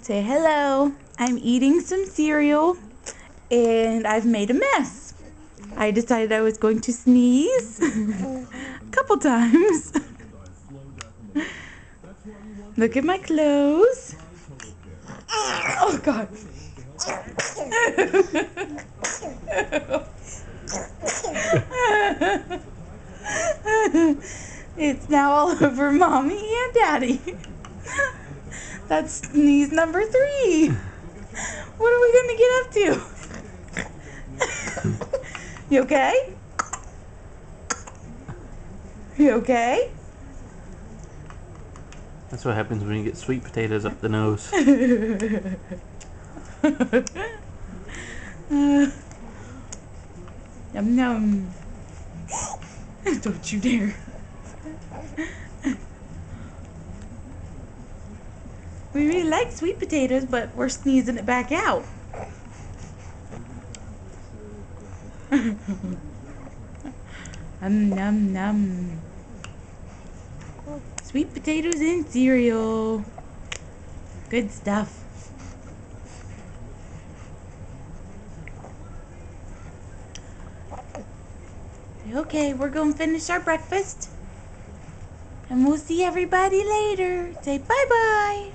Say hello. I'm eating some cereal and I've made a mess. I decided I was going to sneeze a couple times. Look at my clothes. Oh God. It's now all over Mommy and Daddy. That's sneeze number 3. What are we gonna get up to? You okay? You okay? That's what happens when you get sweet potatoes up the nose. Yum yum. Don't you dare. We really like sweet potatoes, but we're sneezing it back out. Num num. Sweet potatoes and cereal. Good stuff. Okay, we're going to finish our breakfast. And we'll see everybody later. Say bye-bye.